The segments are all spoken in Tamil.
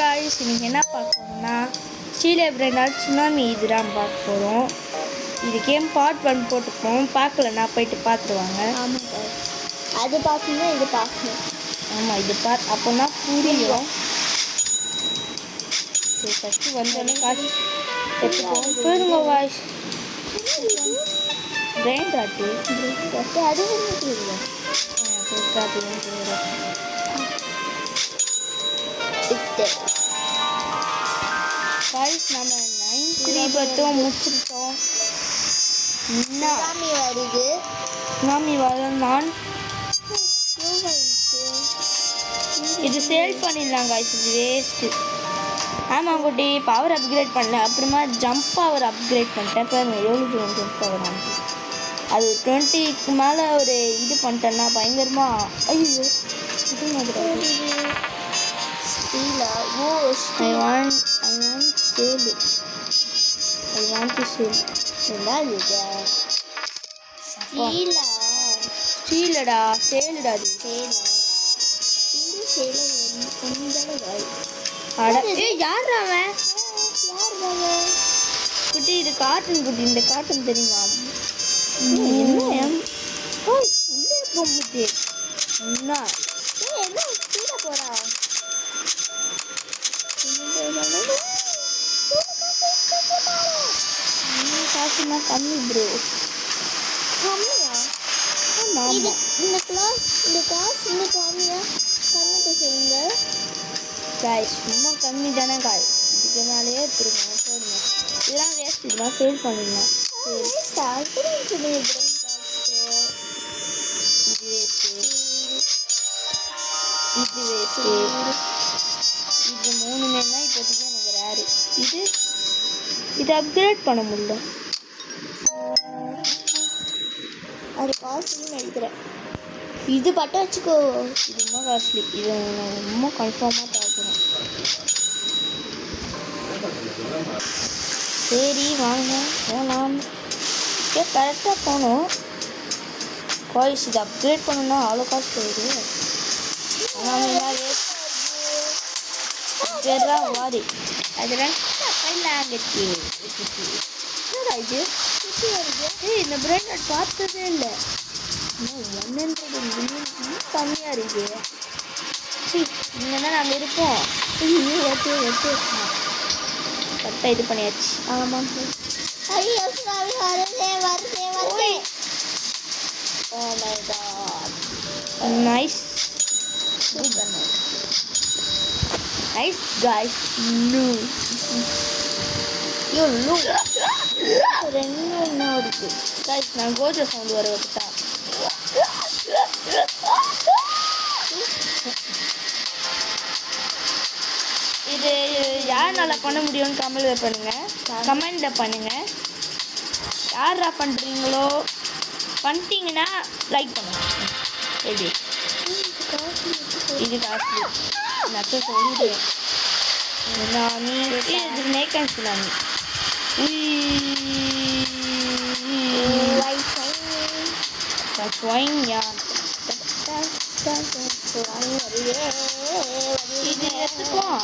guys, இன்னைக்கு என்ன பார்க்க போறோம்னா ஸ்ரீலேப்ரனால் சுனாமி இதுதான் பார்க்க போகிறோம். இது கேம் பார்ட் 1 போட்டுப்போம். பார்க்கலன்னா போயிட்டு பார்த்துருவாங்க. ஆமாம் guys, அது பார்க்கணும் இது பார்க்கணும். ஆமாம், இது அப்போனா புரியும். சரி, ஃபஸ்ட்டு வந்தோடனே காசு எடுத்துப்போம். போயிருங்க வாய்ஸ் பிரெயின் ராட்டு அது என்ன தெரியும் guys, நம்ம 9-3 பத்தோம் முடிச்சிட்டோம். சுனாமி வருது. சுனாமி வரதான் இது சேல் பண்ணிடலாம் guys. இது வேஸ்ட்டு. ஆமாம் குட்டி, பவர் அப்கிரேட் பண்ணல. அப்புறமா ஜம்ப் பவர் அப்கிரேட் பண்ணிட்டேன். பாருங்க எவ்வளோ தூரம் ஜம்ப் பவர் ஆகுது. அது 20க்கு மேலே ஒரு இது பண்ணிட்டேன்னா பயங்கரமாக ஐயோ இது மாதிரி ஸ்டீலா. ஓ I want sale. I want to sale. என்னது இது? ஸ்டீலா. ஸ்டீலடா, சேலுடா. அது சேலா. ஸ்டீல் சேலா ஒன்றுதானே guys. அட ஏய், யார் அவன்? யார் அவன்? குட்டி, இது கார்ட்டூன் குட்டி. இந்த கார்ட்டூன் தெரியுமா? என்ன ஓய் உள்ளே போகுது. என்ன என்ன ஸ்டீலா போறா? காசுனா கம்மி ப்ரோ. கம்மியா? இது இந்த காசு இன்னும் கம்மியா? கம்மிட்டு சொல்லுங்க காய்ஸ். சும்மா கம்மி தானே காய்ஸ். இதுக்கு மேலேயே எடுத்துருக்கோம். போடுங்க. இதெல்லாம் வேஸ்ட். இதெல்லாம் சேல் பண்ணிடலாம். இது வேஸ்ட்டு. இது வேஸ்ட்டு. இது 3 தான் இப்போதைக்கு எனக்கு ரேரு. இது அப்கிரேட் பண்ண முடியல. அது காஸ்ட்லின்னு நினைக்கிறேன். இது பட்ட வச்சுக்கோ. இது ரொம்ப காஸ்ட்லி. இது நான் ரொம்ப கன்ஃபார்மாக பார்க்குறேன். சரி வாங்க போகலாம். கரெக்டாக போகணும் காய்ஸ். இது அப்கிரேட் பண்ணணும்னா அவ்வளோ காசு போயிடுது. அதெல்லாம் வாரி அதெல்லாம் கையிலாங்கச்சு. என்னடா இது? ஏய், இந்த பிராண்ட் பார்த்ததே இல்லை. 100 மில்லியன் கம்மியாக இருக்கு. சரி, இங்கே தான் நாங்கள் இருப்போம். கரெக்டாக இது பண்ணியாச்சு. ஆமாம். ஐயோ சுனாமி வருதே. Oh my God. Nice nice guys. யூ லூ ரெண்டு ஓடுது guys. நான் கோஜோ சவுண்ட் வர வச்சுட்டா. இது யாருனால பண்ண முடியும்னு கமெண்ட்ல பண்ணுங்க. யாரா பண்ணுறீங்களோ பண்ணிட்டீங்கன்னா லைக் பண்ணுங்க. எப்படி இது காஸ்ட்லி நச்ச சொல்லிடுவேன். சுனாமி இது நேக்கன் சுனாமி. இது எடுத்துப்போம்.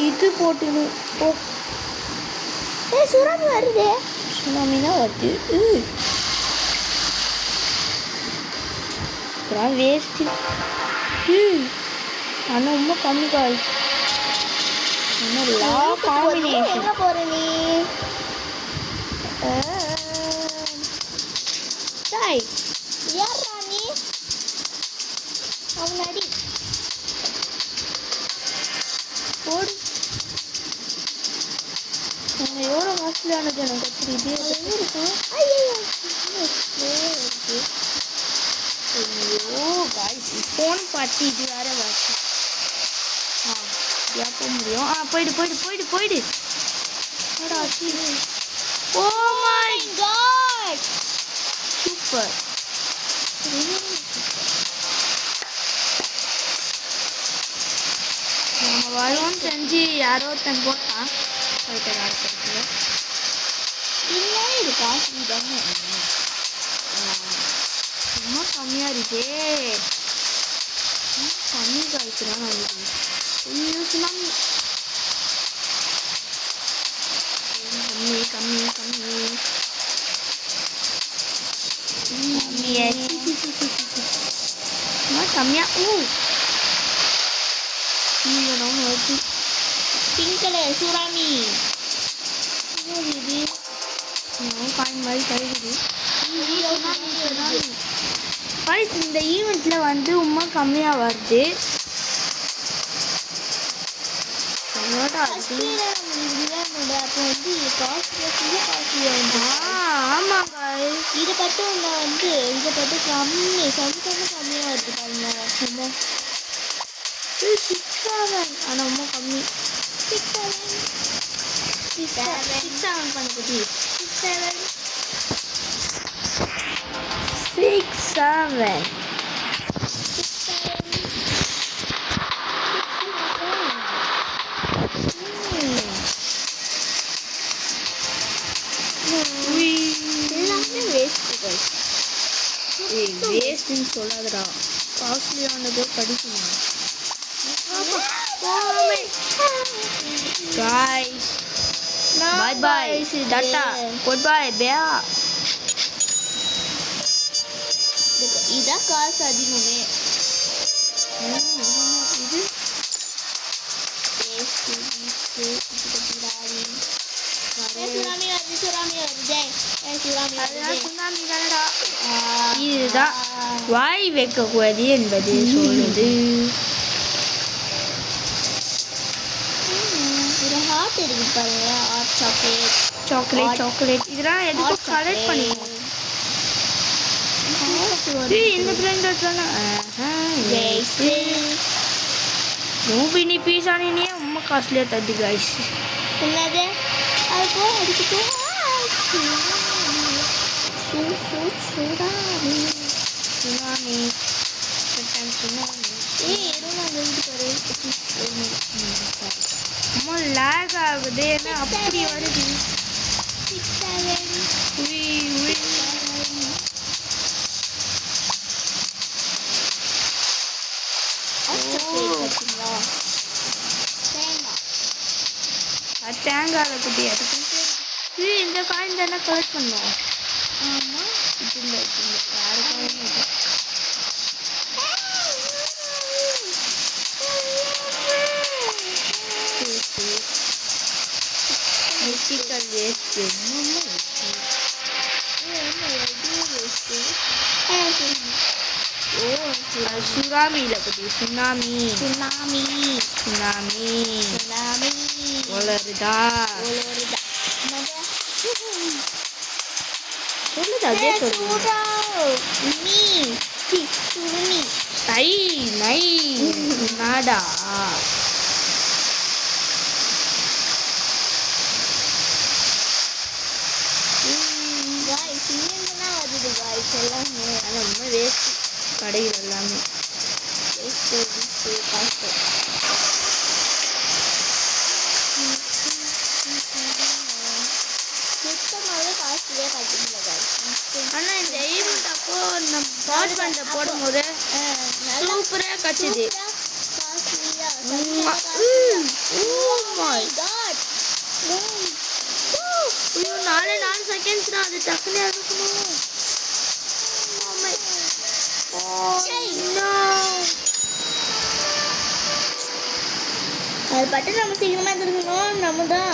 இது போட்டுன்னு போ. சுனாமி வருது. சுனாமினா வருது. வேஸ்ட்டு. ஆனால் ரொம்ப கம்மி காய்ஸ். லா காம்பினேஷன். எங்கே போகிற நீ? டாய் யாரா நீ? அவன் அடி போடு. எவ்வளோ காஸ்ட்லியானது எனக்கு தெரியுது. இருக்கும். ஐயோ ஐயோ காய்ஸ், ஃபோன் பார்ட்டி இது வேற வாட்சி. எப்போ போக முடியும்? போயிடு. Oh my god, super. நம்ம வருவோம்னு தெரிஞ்சு யாரோ ஒருத்தன் போட்டான். ஃபைட்டர் ஆடுறதுல இல்லை இது காஸ்ட்லி தானே. சும்மா கம்மியாக இருக்கே. கம்மி காய்ச்சி தான் வருது. ஐயோ சுனாமி. கம்மி கம்மி கம்மி கம்மியா கம்மியா. இங்கே டவுன் வருது. பிங்க் கலர் சுறாமி. இது காயின் மாதிரி கழுகுது. காய்ஸ் இந்த ஈவெண்ட்டில் வந்து உமா கம்மியாக வருது. அப்போ வந்து காஸ்ட்லியாக ஆமாம் காய்ஸ். இதை மட்டும் வந்து இதை மட்டும் கம்மி கம்மியாக வருது பாருங்க. ரொம்ப 6-7 ஆனால் ரொம்ப கம்மி. 6-7 பண்ண குட்டி. 6-7 எல்லாமே வேஸ்ட்டு. வேஸ்ட்னு சொல்லாதடா. காஸ்ட்லியானதோ படிக்கணும். Guys, bye bye. Tata, goodbye, bear. இதான் காசு அதிகமே. இது இதுதான் வாய் வைக்கக்கூடாது என்பது சொல்லுது. ஹார்ட் இருக்கு பாருங்க. ஹாட் சாக்லேட் இதெல்லாம் எதுக்கும் கலெக்ட் பண்ணிக்கணும். இந்த பிளேண்ட் நூபினி பீஸானே ரொம்ப காஸ்ட்லியாக தட்டி காய்ஸ். என்னது அது போ அடிச்சுட்டு சுனாமி ரொம்ப லேக் ஆகுது. ஏன்னா அப்படி வருது. தேங்காய் குட்டி அதுக்கு இந்த காயின் தானே கலெக்ட் பண்ணுவோம். ஆமாம் இது இல்லை யாரு காயின் இல்லை. மிஸ்டிக்கல் வேஸ்ட்டு சுனாமியில் பற்றி சுனாமி வளருதா சொல்லுது அதே சொல்லுது. தை நை நாடா எல்லாமே ஆனால் ரொம்ப வேஸ்ட்டு. கடையில் எல்லாமே காசு. சுத்தமாகவே காசுலேயே கட்டிக்கல. ஆனால் இந்த ஈவெண்ட் அப்போ நம்ம பாட் பண்ண போடும்போது சூப்பராக கச்சுது. ஐயோ 4 செகண்ட்ஸ் தான் அது டக்குனே இருக்கணும். அது பட்டு நம்ம சீக்கிரமா எடுத்துக்கணும். நம்ம தான்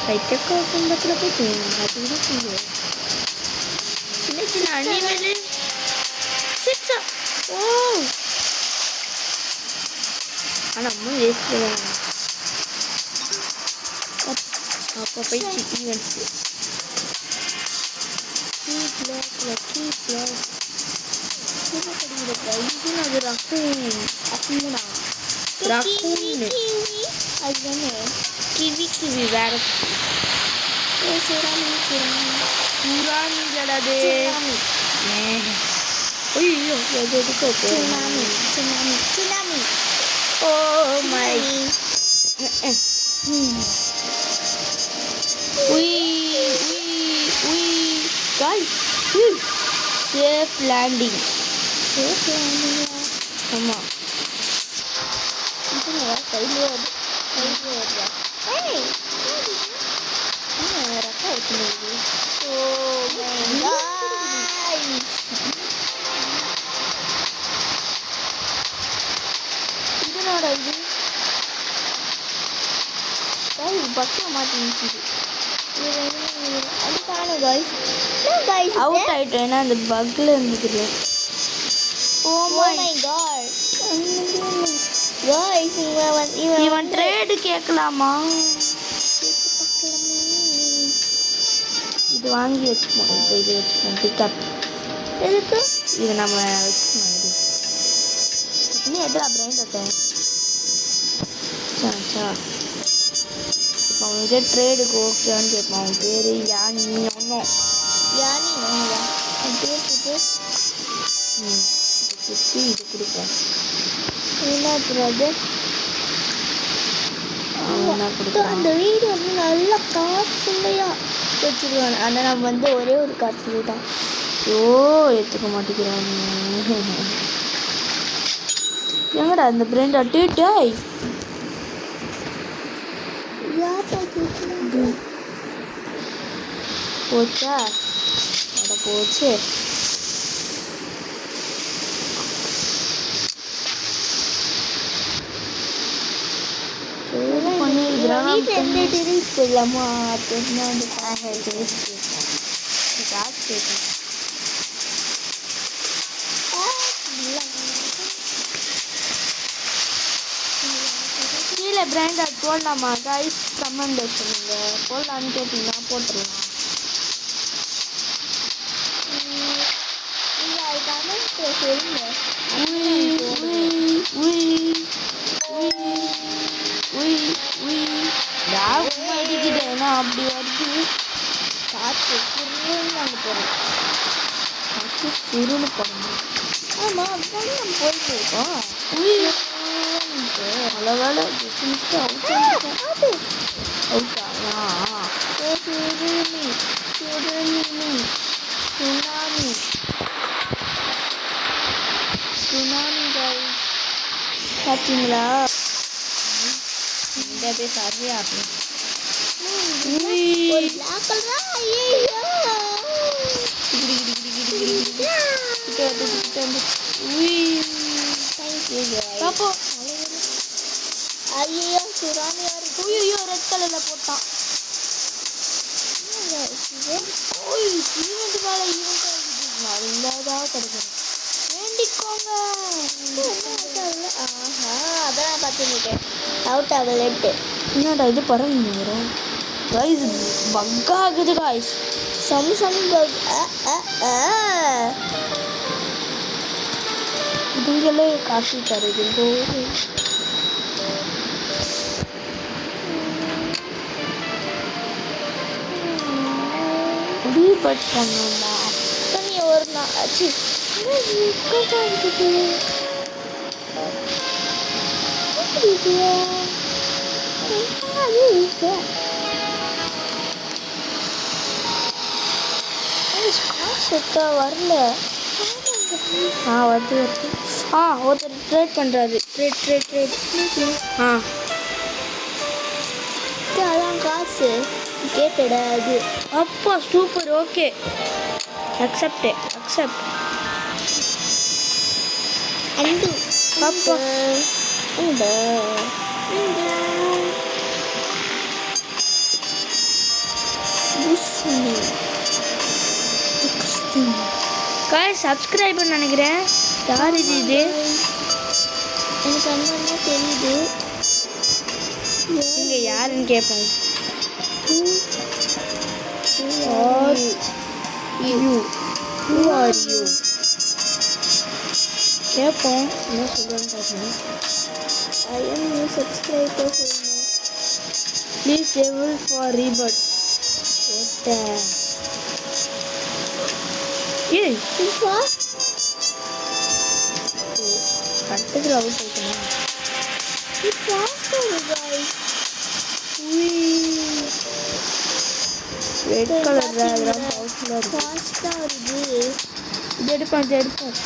பைத்தக்கா குடும்பத்தில் போயிட்டு அது சின்ன சின்ன அனிமல் 6 ஆனால் ரொம்ப வேஸ்ட்டு தான். அப்போ போயிடுச்சு ஈவெண்ட்ஸு. அது ரக்கூன் ரக்கூன்னு அதுதானே கிவி வேற சுறாமிகளது. ஐயோ அது எதுக்கோ சுனாமி guys, safe landing. ஆமா சைட்லேயே வருதா ரெக்கா வச்சுருந்தது. இதனோட இது பக்கம் மாட்டிச்சு. அதுதானே guys. என்ன guys இது? அவுட் ஆயிட்டேன். ஏன்னா அந்த பக்ல இருந்ததுல. Oh my god. guys இவன் ட்ரேடு கேட்கலாமா? இது வாங்கி வச்சுப்போம். இப்போ இது வச்சுப்போம். பிக்கப் எதுக்கு? இது நம்ம வச்சுக்கணும். இது இன்னும் எதிரா பிரைண்ட் அட்டேன். சா இப்போ அவனுக்கு ட்ரேடுக்கு ஓகேன்னு கேட்பான். அவன் பேர் யானி ஒன்றும் யானி வாங்கவா பேர் இது குத்தி இது கொடுப்பேன். என்னது என்ன கொடுக்குறான்? அந்த வீடு வந்து நல்ல காசுலையா வச்சிருவாங்க. ஆனால் நம்ம வந்து ஒரே ஒரு காசுலேயே தான். ஓ எடுத்துக்க மாட்டேங்கிறான். எங்கடா அந்த பிரெண்ட் அட்டுட்டாய் போச்சா? அட போச்சு. போயிடலாமா? கீழே பிராண்ட் போடலாமா கைஸ்? கமெண்ட் சொல்லுங்க. போடலான்னு கேட்டீங்கன்னா போட்டுடலாம். அடிக்குதுன்னா அப்படி வருது. காற்று சுருன்னு நாங்கள் போகிறோம். காற்று சுருன்னு போடணும். ஆமாம், அதுதான் நம்ம போயிட்டு இருக்கோம். நல்ல வேலை அவுட் அவுட்டா? சுனாமி கைஸ் பார்த்தீங்களா? இந்த பேர் சார்ஜே ஆகணும். ஐயோ சுறாமி ஐயோ ரெட் கலர்ல போட்டான். ஈவெண்ட் மேல ஈவெண்ட் நல்லதாக கிடைக்கும். வேண்டிக்கோங்க. ஆஹா, அதான் பார்த்துருக்கேன். அவுட் ஆகலட்டு. என்னடா இது பறந்து வரும் கைஸ்? பக் ஆகுது கைஸ். Some bug. இதுங்களே காசு தருது. ரீபட் பண்ணணுமா? நீ ஒரு நாள் ஆச்சு. வரல. வருது. ஒருத்தர் ட்ரேட் பண்ணுறாரு. ட்ரேட். அதான் காசு கேட்டடா அது. அப்பா சூப்பர். Okay accept. அண்டு அப்பா இந்த காய் சப்ஸ்கிரைபர் நினைக்கிறேன். யார் இது? எனக்கு அந்த தெரியுது. இங்கே யாருன்னு கேட்பேன். Who are you? கேட்போம். என்ன சொல்கிறேன்னு பார்க்கணும். I am new subscriber. Please table for rebirth. What? ஏய் கட்டத்தில் அவுட் ஆயிட்டேன். ரெட் கலர் அதெல்லாம் பவர்ஃபுல்லாக இருக்கு. ஃபாஸ்ட்டாக வருது. இது எடுப்போம் இது எடுப்போம்.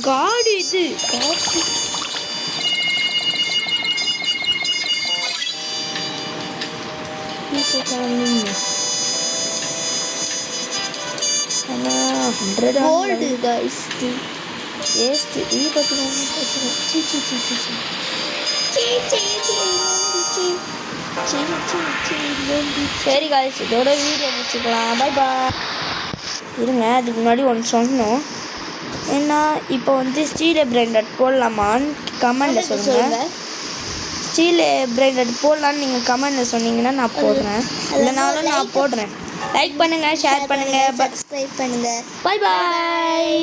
காடு இது காசு. Gold guys. வேஸ்ட்டு ஈ பார்த்துக்கோங்க பார்த்துக்கோங்க. சீ சீ சீ சீ சீ சரி காய்ச்சி இதோட வீடியோ முடிச்சுக்கலாம். Bye bye. இருங்க அதுக்கு முன்னாடி ஒன்று சொன்னோம். ஏன்னா இப்போ வந்து ஸ்டீல் பிராண்டட் போடலாமான்னு கமெண்டில் சொல்லுங்கள். ஸ்டீல் பிராண்டட் போடலான்னு நீங்கள் கமெண்டில் சொன்னீங்கன்னா நான் போடுறேன். இல்லைனாலும் நான் போடுறேன். லைக் பண்ணுங்கள், ஷேர் பண்ணுங்கள், சப்ஸ்கிரைப் பண்ணுங்கள். Bye bye.